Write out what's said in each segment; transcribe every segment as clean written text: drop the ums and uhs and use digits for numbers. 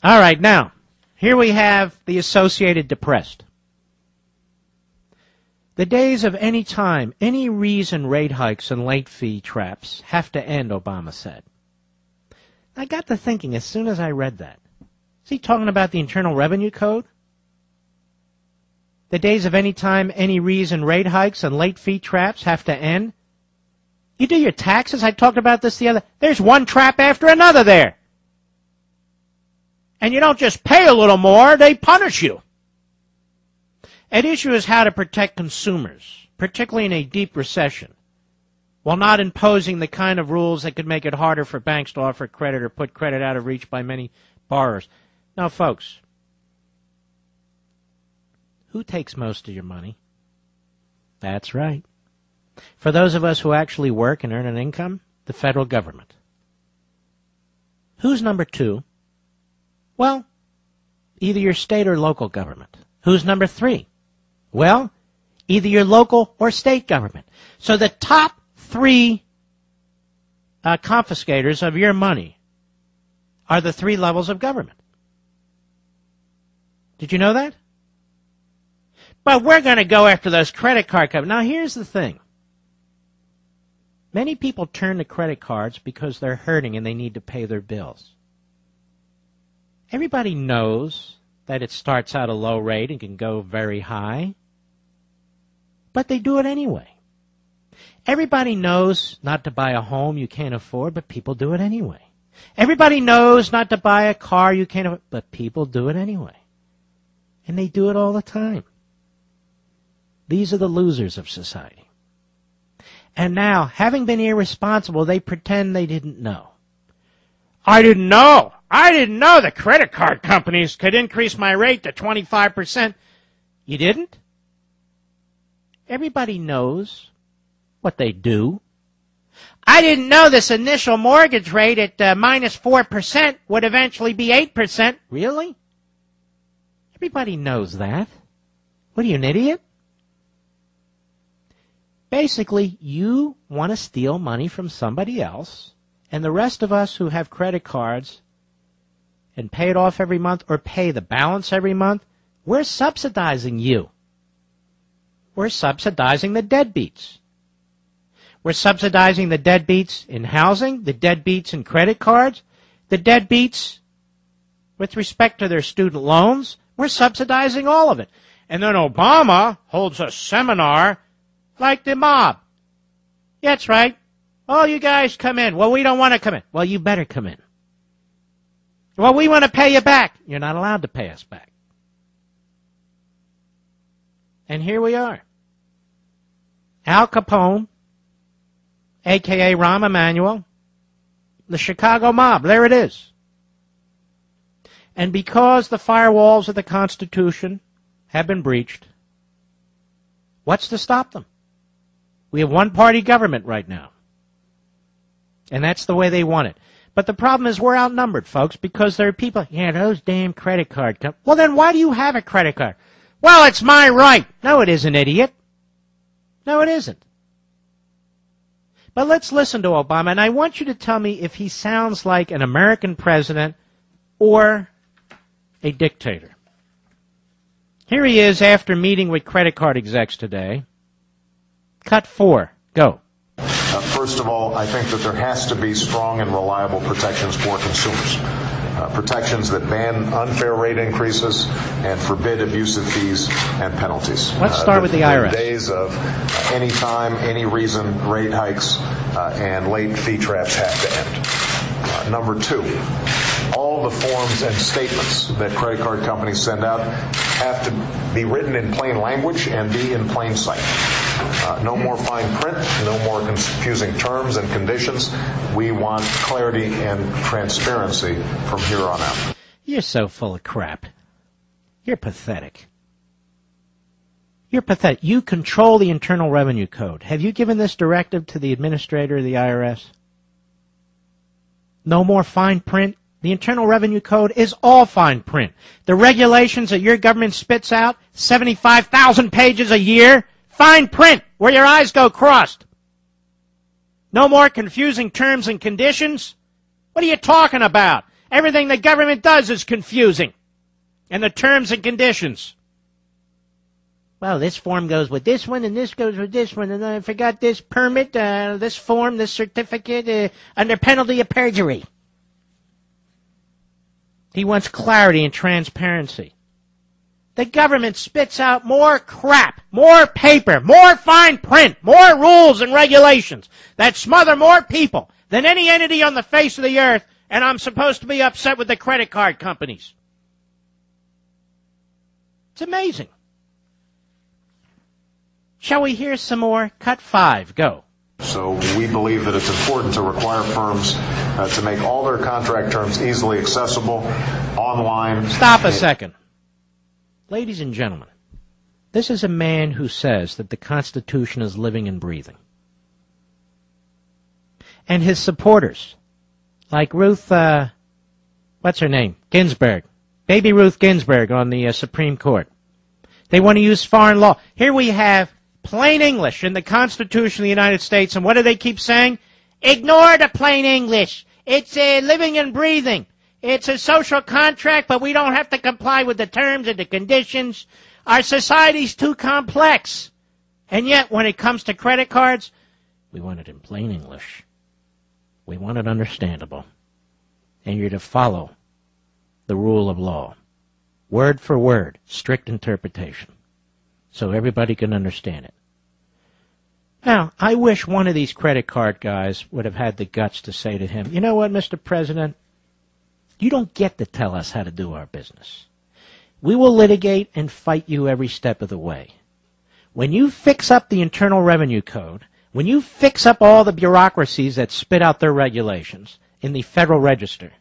All right, now, here we have the Associated Depressed. The days of any time, any reason rate hikes and late fee traps have to end, Obama said. I got to thinking as soon as I read that. Is he talking about the Internal Revenue Code? The days of any time, any reason rate hikes and late fee traps have to end? You do your taxes, I talked about this the other. There's one trap after another there. And you don't just pay a little more, they punish you. At issue is how to protect consumers, particularly in a deep recession, while not imposing the kind of rules that could make it harder for banks to offer credit or put credit out of reach by many borrowers. Now, folks, who takes most of your money? That's right. For those of us who actually work and earn an income, the federal government. Who's number two? Well, either your state or local government. Who's number three? Well, either your local or state government. So the top three confiscators of your money are the three levels of government. Did you know that? But we're going to go after those credit card companies. Now, here's the thing. Many people turn to credit cards because they're hurting and they need to pay their bills. Everybody knows that it starts out a low rate and can go very high, but they do it anyway. Everybody knows not to buy a home you can't afford, but people do it anyway. Everybody knows not to buy a car you can't afford, but people do it anyway. And they do it all the time. These are the losers of society. And now, having been irresponsible, they pretend they didn't know. I didn't know. I didn't know the credit card companies could increase my rate to 25%. You didn't? Everybody knows what they do. I didn't know this initial mortgage rate at minus 4% would eventually be 8%. Really? Everybody knows that. What are you, an idiot? Basically, you want to steal money from somebody else, and the rest of us who have credit cards and pay it off every month or pay the balance every month, we're subsidizing you. We're subsidizing the deadbeats. We're subsidizing the deadbeats in housing, the deadbeats in credit cards, the deadbeats with respect to their student loans. We're subsidizing all of it. And then Obama holds a seminar like the mob. Yeah, that's right. Oh, you guys come in. Well, we don't want to come in. Well, you better come in. Well, we want to pay you back. You're not allowed to pay us back. And here we are. Al Capone, a.k.a. Rahm Emanuel, the Chicago mob. There it is. And because the firewalls of the Constitution have been breached, what's to stop them? We have one-party government right now. And that's the way they want it. But the problem is we're outnumbered, folks, because there are people, yeah, those damn credit card companies. Well, then why do you have a credit card? Well, it's my right. No, it isn't, idiot. No, it isn't. But let's listen to Obama, and I want you to tell me if he sounds like an American president or a dictator. Here he is after meeting with credit card execs today. Cut 4. Go. First of all, I think that there has to be strong and reliable protections for consumers. Protections that ban unfair rate increases and forbid abusive fees and penalties. Let's start with the IRS. The days of any time, any reason rate hikes and late fee traps have to end. Number 2, all the forms and statements that credit card companies send out have to be written in plain language and be in plain sight. No more fine print, no more confusing terms and conditions. We want clarity and transparency from here on out. You're so full of crap. You're pathetic. You're pathetic. You control the Internal Revenue Code. Have you given this directive to the administrator of the IRS? No more fine print. The Internal Revenue Code is all fine print. The regulations that your government spits out, 75,000 pages a year, fine print, where your eyes go crossed. No more confusing terms and conditions. What are you talking about? Everything the government does is confusing. And the terms and conditions. Well, this form goes with this one, and this goes with this one, and I forgot this permit, this form, this certificate, under penalty of perjury. He wants clarity and transparency. The government spits out more crap, more paper, more fine print, more rules and regulations that smother more people than any entity on the face of the earth, and I'm supposed to be upset with the credit card companies. It's amazing. Shall we hear some more? Cut 5. Go. So we believe that it's important to require firms to make all their contract terms easily accessible, online. Stop a second. Ladies and gentlemen, this is a man who says that the Constitution is living and breathing. And his supporters, like Ruth, what's her name? Ginsburg. Baby Ruth Ginsburg on the Supreme Court. They want to use foreign law. Here we have plain English in the Constitution of the United States, and what do they keep saying? Ignore the plain English. It's living and breathing. It's a social contract, but we don't have to comply with the terms and the conditions. Our society's too complex. And yet, when it comes to credit cards, we want it in plain English. We want it understandable. And you're to follow the rule of law. Word for word, strict interpretation. So everybody can understand it. Now, I wish one of these credit card guys would have had the guts to say to him, you know what, Mr. President? You don't get to tell us how to do our business. We will litigate and fight you every step of the way. When you fix up the Internal Revenue Code, when you fix up all the bureaucracies that spit out their regulations in the Federal Register,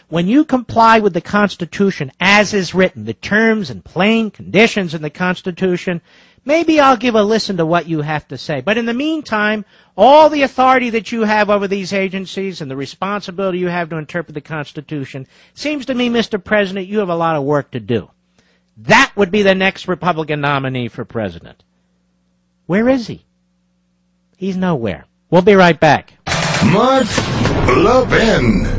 when you comply with the Constitution as is written, the terms and plain conditions in the Constitution, maybe I'll give a listen to what you have to say. But in the meantime, all the authority that you have over these agencies and the responsibility you have to interpret the Constitution, seems to me, Mr. President, you have a lot of work to do. That would be the next Republican nominee for president. Where is he? He's nowhere. We'll be right back. Mark Levin.